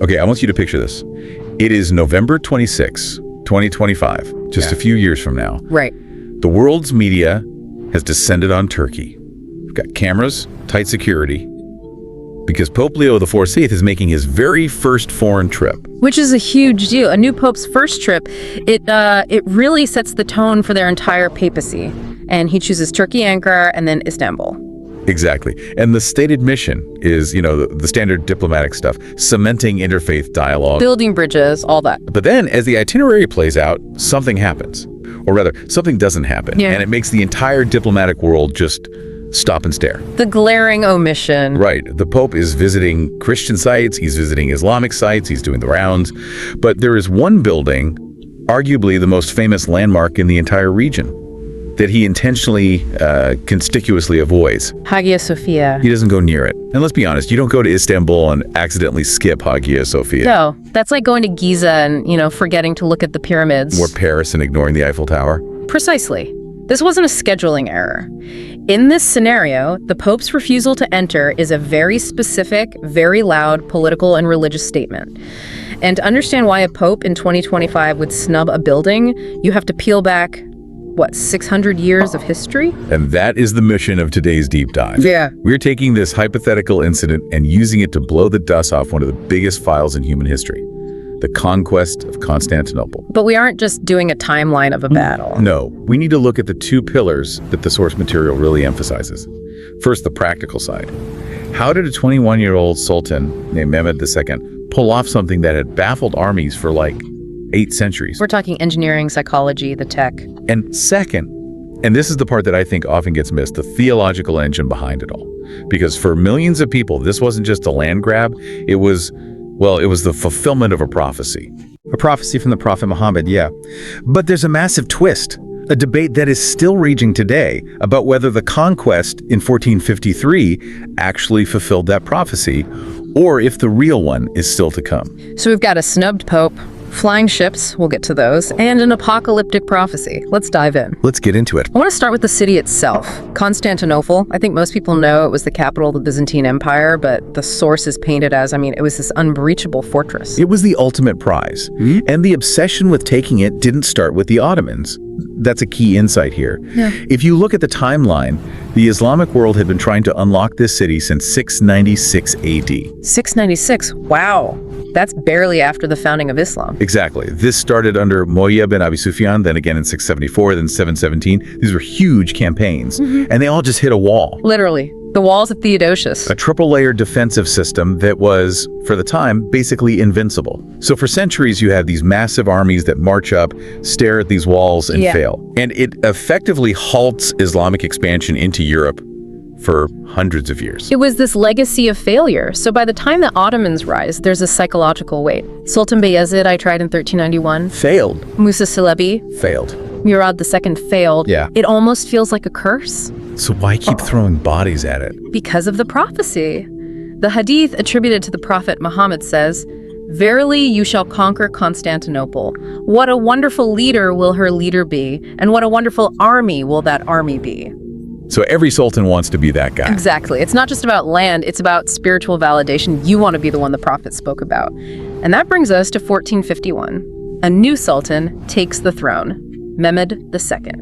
Okay, I want you to picture this. It is November 26, 2025, just a few years from now. Right. The world's media has descended on Turkey. We've got cameras, tight security, because Pope Leo XIV is making his very first foreign trip. Which is a huge deal. A new pope's first trip, it really sets the tone for their entire papacy. And he chooses Turkey, Ankara, and then Istanbul. Exactly. And the stated mission is, the standard diplomatic stuff, cementing interfaith dialogue. Building bridges, all that. But then, as the itinerary plays out, something happens. Or rather, something doesn't happen. Yeah. And it makes the entire diplomatic world just stop and stare. The glaring omission. Right. The Pope is visiting Christian sites, he's visiting Islamic sites, he's doing the rounds. But there is one building, arguably the most famous landmark in the entire region, that he intentionally, conspicuously avoids. Hagia Sophia. He doesn't go near it. And let's be honest, you don't go to Istanbul and accidentally skip Hagia Sophia. No, that's like going to Giza and, forgetting to look at the pyramids. Or Paris and ignoring the Eiffel Tower. Precisely. This wasn't a scheduling error. In this scenario, the Pope's refusal to enter is a very specific, very loud political and religious statement. And to understand why a Pope in 2025 would snub a building, you have to peel back 600 years of history? And that is the mission of today's deep dive. Yeah. We're taking this hypothetical incident and using it to blow the dust off one of the biggest files in human history, the Conquest of Constantinople. But we aren't just doing a timeline of a battle. No, we need to look at the two pillars that the source material really emphasizes. First, the practical side. How did a 21-year-old sultan named Mehmed II pull off something that had baffled armies for 8 centuries? We're talking engineering, psychology, the tech. And second, and this is the part that I think often gets missed, the theological engine behind it all. Because for millions of people, this wasn't just a land grab, it was the fulfillment of a prophecy. A prophecy from the Prophet Muhammad, yeah. But there's a massive twist, a debate that is still raging today about whether the conquest in 1453 actually fulfilled that prophecy, or if the real one is still to come. So we've got a snubbed pope, flying ships, we'll get to those, and an apocalyptic prophecy. Let's dive in. Let's get into it. I want to start with the city itself. Constantinople. I think most people know it was the capital of the Byzantine Empire, but the source is painted as, it was this unbreachable fortress. It was the ultimate prize, and the obsession with taking it didn't start with the Ottomans. That's a key insight here. Yeah. If you look at the timeline, the Islamic world had been trying to unlock this city since 696 AD. 696? Wow. That's barely after the founding of Islam. Exactly. This started under Mu'awiya ibn Abi Sufyan, then again in 674, then 717. These were huge campaigns, and they all just hit a wall. Literally. The walls of Theodosius. A triple-layer defensive system that was, for the time, basically invincible. So for centuries, you have these massive armies that march up, stare at these walls, and fail. And it effectively halts Islamic expansion into Europe for hundreds of years. It was this legacy of failure. So by the time the Ottomans rise, there's a psychological weight. Sultan Bayezid I tried in 1391. Failed. Musa Celebi. Failed. Murad II failed. Yeah. It almost feels like a curse. So why keep throwing bodies at it? Because of the prophecy. The hadith attributed to the Prophet Muhammad says, "Verily you shall conquer Constantinople. What a wonderful leader will her leader be, and what a wonderful army will that army be." So every sultan wants to be that guy. Exactly. It's not just about land, it's about spiritual validation. You want to be the one the Prophet spoke about. And that brings us to 1451. A new sultan takes the throne, Mehmed II.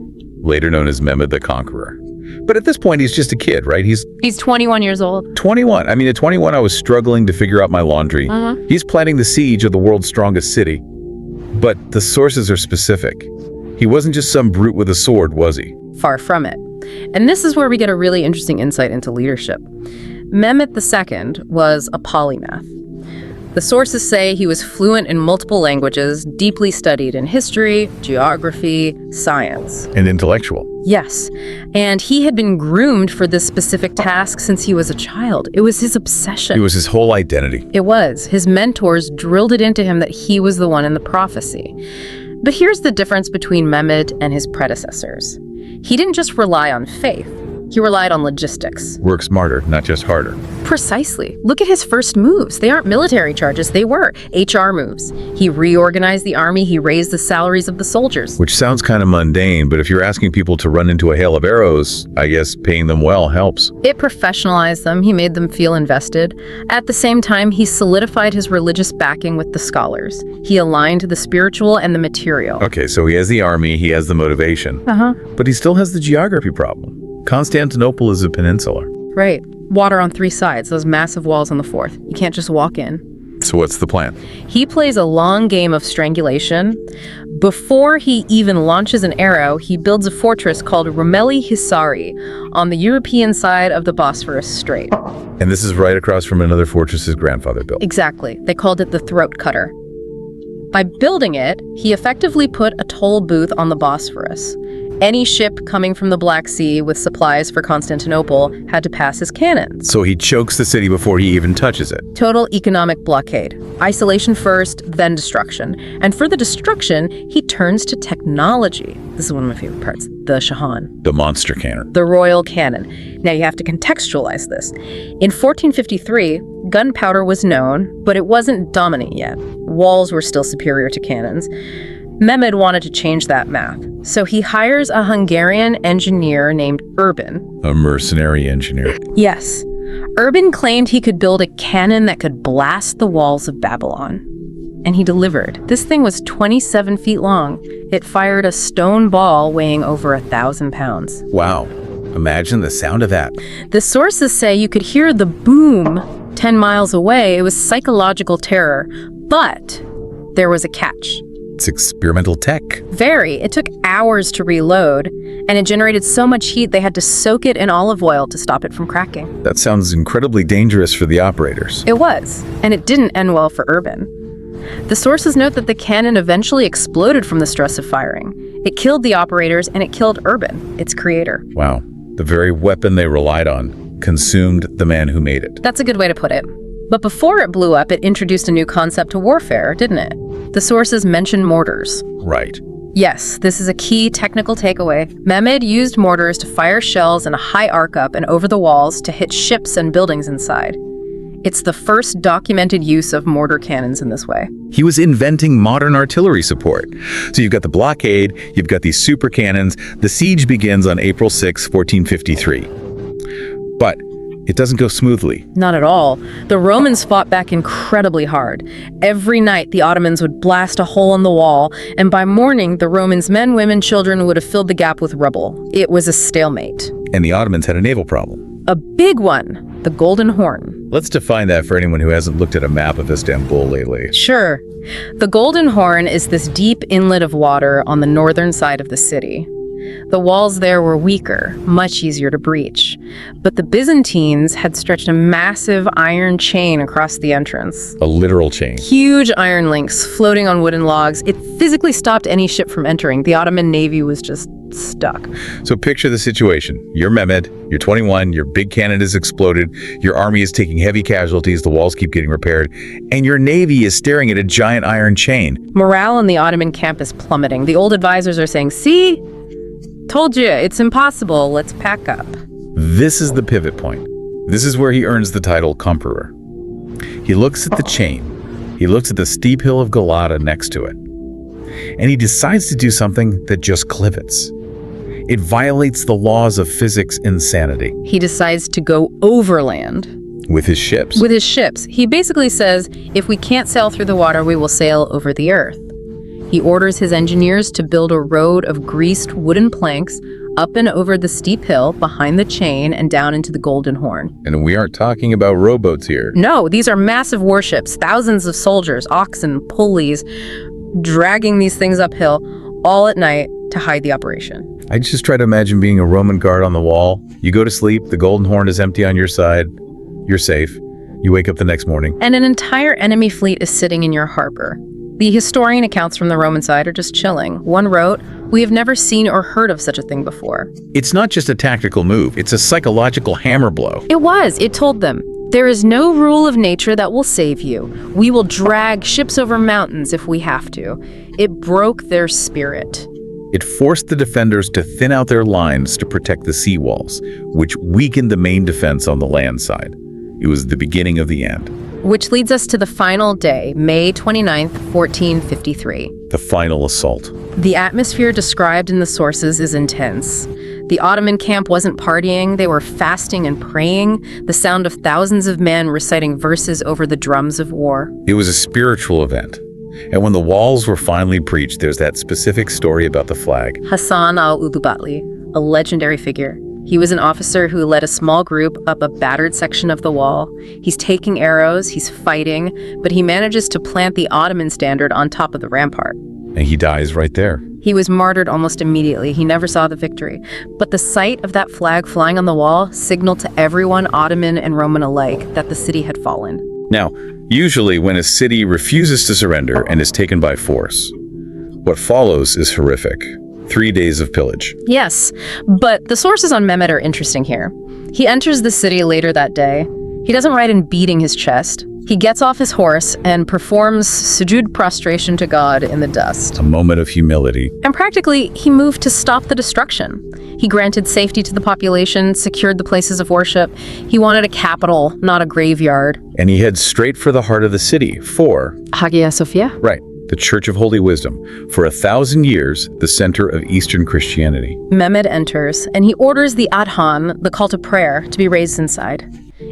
Later known as Mehmed the Conqueror. But at this point, he's just a kid, right? He's 21 years old. 21. At 21, I was struggling to figure out my laundry. He's planning the siege of the world's strongest city. But the sources are specific. He wasn't just some brute with a sword, was he? Far from it. And this is where we get a really interesting insight into leadership. Mehmed II was a polymath. The sources say he was fluent in multiple languages, deeply studied in history, geography, science. And intellectual. Yes, and he had been groomed for this specific task since he was a child. It was his obsession. It was his whole identity. It was. His mentors drilled it into him that he was the one in the prophecy. But here's the difference between Mehmed and his predecessors. He didn't just rely on faith. He relied on logistics. Work smarter, not just harder. Precisely. Look at his first moves. They aren't military charges, they were HR moves. He reorganized the army, he raised the salaries of the soldiers. Which sounds kind of mundane, but if you're asking people to run into a hail of arrows, I guess paying them well helps. It professionalized them, he made them feel invested. At the same time, he solidified his religious backing with the scholars. He aligned the spiritual and the material. Okay, so he has the army, he has the motivation. But he still has the geography problem. Constantinople is a peninsula. Right. Water on 3 sides, those massive walls on the 4th. You can't just walk in. So what's the plan? He plays a long game of strangulation. Before he even launches an arrow, he builds a fortress called Rumeli Hisari on the European side of the Bosphorus Strait. And this is right across from another fortress his grandfather built. Exactly. They called it the throat cutter. By building it, he effectively put a toll booth on the Bosphorus. Any ship coming from the Black Sea with supplies for Constantinople had to pass his cannons. So he chokes the city before he even touches it. Total economic blockade. Isolation first, then destruction. And for the destruction, he turns to technology. This is one of my favorite parts. The Shahan. The monster cannon. The royal cannon. Now you have to contextualize this. In 1453, gunpowder was known, but it wasn't dominant yet. Walls were still superior to cannons. Mehmed wanted to change that math, so he hires a Hungarian engineer named Urban. A mercenary engineer. Yes. Urban claimed he could build a cannon that could blast the walls of Babylon. And he delivered. This thing was 27 feet long. It fired a stone ball weighing over 1,000 pounds. Wow. Imagine the sound of that. The sources say you could hear the boom 10 miles away. It was psychological terror. But there was a catch. It's experimental tech. Very. It took hours to reload, and it generated so much heat they had to soak it in olive oil to stop it from cracking. That sounds incredibly dangerous for the operators. It was, and it didn't end well for Urban. The sources note that the cannon eventually exploded from the stress of firing. It killed the operators, and it killed Urban, its creator. Wow. The very weapon they relied on consumed the man who made it. That's a good way to put it. But before it blew up, it introduced a new concept to warfare, didn't it? The sources mention mortars. Right. Yes, this is a key technical takeaway. Mehmed used mortars to fire shells in a high arc up and over the walls to hit ships and buildings inside. It's the first documented use of mortar cannons in this way. He was inventing modern artillery support. So you've got the blockade, you've got these super cannons. The siege begins on April 6, 1453. But it doesn't go smoothly. Not at all. The Romans fought back incredibly hard. Every night, the Ottomans would blast a hole in the wall, and by morning, the Romans' men, women, children would have filled the gap with rubble. It was a stalemate. And the Ottomans had a naval problem. A big one, the Golden Horn. Let's define that for anyone who hasn't looked at a map of Istanbul lately. Sure. The Golden Horn is this deep inlet of water on the northern side of the city. The walls there were weaker, much easier to breach. But the Byzantines had stretched a massive iron chain across the entrance. A literal chain. Huge iron links floating on wooden logs. It physically stopped any ship from entering. The Ottoman Navy was just stuck. So picture the situation. You're Mehmed, you're 21, your big cannon has exploded, your army is taking heavy casualties, the walls keep getting repaired, and your navy is staring at a giant iron chain. Morale in the Ottoman camp is plummeting. The old advisors are saying, see? Told you, it's impossible. Let's pack up. This is the pivot point. This is where he earns the title Conqueror. He looks at the chain. He looks at the steep hill of Galata next to it. And he decides to do something that just clivets. It violates the laws of physics insanity. He decides to go overland. With his ships. With his ships. He basically says, if we can't sail through the water, we will sail over the earth. He orders his engineers to build a road of greased wooden planks up and over the steep hill behind the chain and down into the Golden Horn. And we aren't talking about rowboats here. No, these are massive warships, thousands of soldiers, oxen, pulleys, dragging these things uphill all at night to hide the operation. I just try to imagine being a Roman guard on the wall. You go to sleep, the Golden Horn is empty on your side, you're safe. You wake up the next morning. And an entire enemy fleet is sitting in your harbor. The historian accounts from the Roman side are just chilling. One wrote, "We have never seen or heard of such a thing before." It's not just a tactical move, it's a psychological hammer blow. It was. It told them, there is no rule of nature that will save you. We will drag ships over mountains if we have to. It broke their spirit. It forced the defenders to thin out their lines to protect the sea walls, which weakened the main defense on the land side. It was the beginning of the end. Which leads us to the final day, May 29th, 1453. The final assault. The atmosphere described in the sources is intense. The Ottoman camp wasn't partying, they were fasting and praying, the sound of thousands of men reciting verses over the drums of war. It was a spiritual event. And when the walls were finally breached, there's that specific story about the flag. Hassan al-Udubatli, a legendary figure. He was an officer who led a small group up a battered section of the wall. He's taking arrows, he's fighting, but he manages to plant the Ottoman standard on top of the rampart. And he dies right there. He was martyred almost immediately. He never saw the victory. But the sight of that flag flying on the wall signaled to everyone, Ottoman and Roman alike, that the city had fallen. Now, usually when a city refuses to surrender and is taken by force, what follows is horrific. 3 days of pillage. Yes, but the sources on Mehmed are interesting here. He enters the city later that day. He doesn't ride in beating his chest. He gets off his horse and performs sujood prostration to God in the dust. A moment of humility. And practically, he moved to stop the destruction. He granted safety to the population, secured the places of worship. He wanted a capital, not a graveyard. And he heads straight for the heart of the city, for Hagia Sophia? Right, the Church of Holy Wisdom. For 1,000 years, the center of Eastern Christianity. Mehmed enters, and he orders the adhan, the call to prayer, to be raised inside.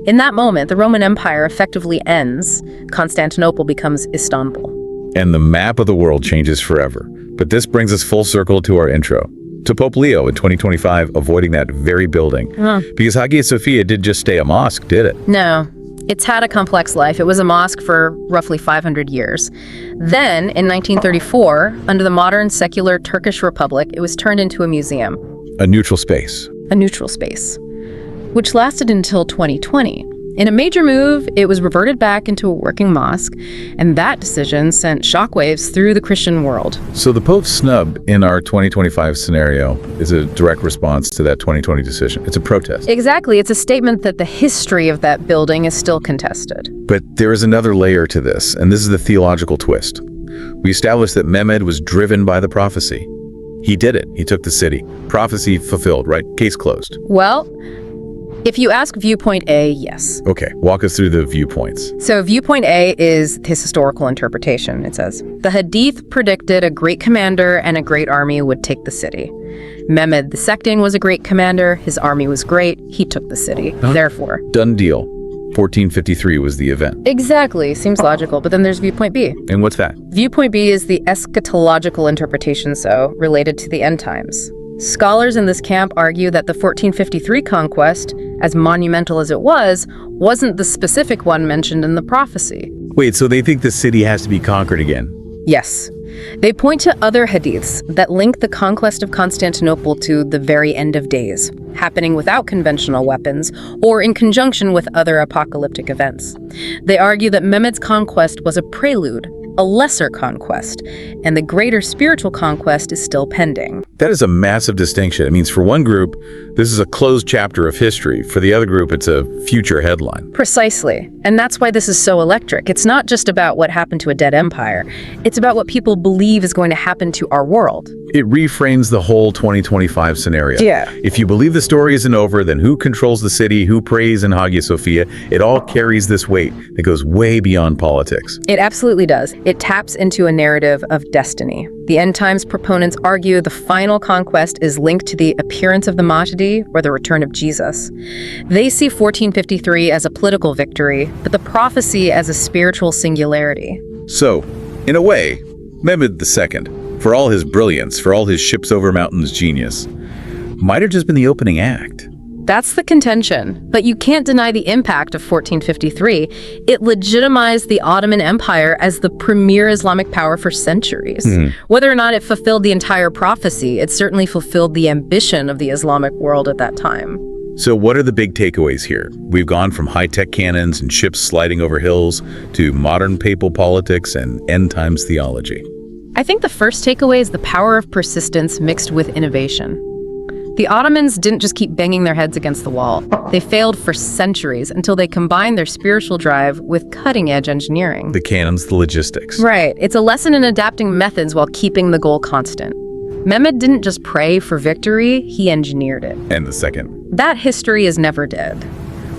In that moment, the Roman Empire effectively ends. Constantinople becomes Istanbul. And the map of the world changes forever. But this brings us full circle to our intro, to Pope Leo in 2025 avoiding that very building. Because Hagia Sophia didn't just stay a mosque, did it? No. It's had a complex life. It was a mosque for roughly 500 years. Then, in 1934, under the modern secular Turkish Republic, it was turned into a museum. A neutral space. A neutral space, which lasted until 2020. In a major move, it was reverted back into a working mosque, and that decision sent shockwaves through the Christian world. So the Pope's snub in our 2025 scenario is a direct response to that 2020 decision. It's a protest. Exactly. It's a statement that the history of that building is still contested. But there is another layer to this, and this is the theological twist. We established that Mehmed was driven by the prophecy. He did it. He took the city. Prophecy fulfilled, right? Case closed. Well, if you ask viewpoint A, yes. Okay, walk us through the viewpoints. So viewpoint A is his historical interpretation. It says, the Hadith predicted a great commander and a great army would take the city. Mehmed II was a great commander, his army was great, he took the city. Therefore, done deal. 1453 was the event. Exactly, seems logical, but then there's viewpoint B. And what's that? Viewpoint B is the eschatological interpretation, related to the end times. Scholars in this camp argue that the 1453 conquest, as monumental as it was, wasn't the specific one mentioned in the prophecy. Wait, so they think the city has to be conquered again? Yes. They point to other hadiths that link the conquest of Constantinople to the very end of days, happening without conventional weapons or in conjunction with other apocalyptic events. They argue that Mehmed's conquest was a prelude, a lesser conquest, and the greater spiritual conquest is still pending. That is a massive distinction. It means for one group, this is a closed chapter of history. For the other group, it's a future headline. Precisely. And that's why this is so electric. It's not just about what happened to a dead empire. It's about what people believe is going to happen to our world. It reframes the whole 2025 scenario. Yeah. If you believe the story isn't over, then who controls the city, who prays in Hagia Sophia, it all carries this weight that goes way beyond politics. It absolutely does. It taps into a narrative of destiny. The end times proponents argue the final conquest is linked to the appearance of the Mahdi or the return of Jesus. They see 1453 as a political victory, but the prophecy as a spiritual singularity. So, in a way, Mehmed II, for all his brilliance, for all his ships over mountains genius, might have just been the opening act. That's the contention, but you can't deny the impact of 1453. It legitimized the Ottoman Empire as the premier Islamic power for centuries. Whether or not it fulfilled the entire prophecy, it certainly fulfilled the ambition of the Islamic world at that time. So what are the big takeaways here? We've gone from high-tech cannons and ships sliding over hills to modern papal politics and end times theology. I think the first takeaway is the power of persistence mixed with innovation. The Ottomans didn't just keep banging their heads against the wall. They failed for centuries until they combined their spiritual drive with cutting-edge engineering. The cannons, the logistics. Right. It's a lesson in adapting methods while keeping the goal constant. Mehmed didn't just pray for victory, he engineered it. And the second? That history is never dead.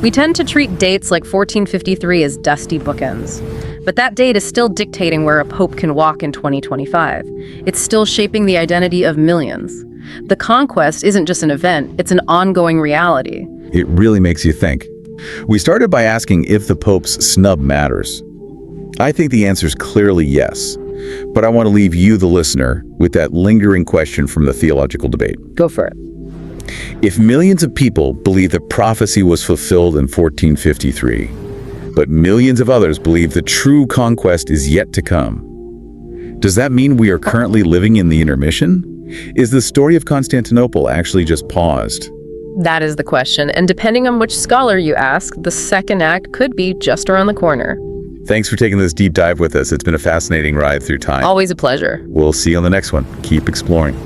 We tend to treat dates like 1453 as dusty bookends. But that date is still dictating where a pope can walk in 2025. It's still shaping the identity of millions. The conquest isn't just an event, it's an ongoing reality. It really makes you think. We started by asking if the Pope's snub matters. I think the answer is clearly yes. But I want to leave you, the listener, with that lingering question from the theological debate. Go for it. If millions of people believe that prophecy was fulfilled in 1453, but millions of others believe the true conquest is yet to come, does that mean we are currently living in the intermission? Is the story of Constantinople actually just paused? That is the question, and depending on which scholar you ask, the second act could be just around the corner. Thanks for taking this deep dive with us. It's been a fascinating ride through time. Always a pleasure. We'll see you on the next one. Keep exploring.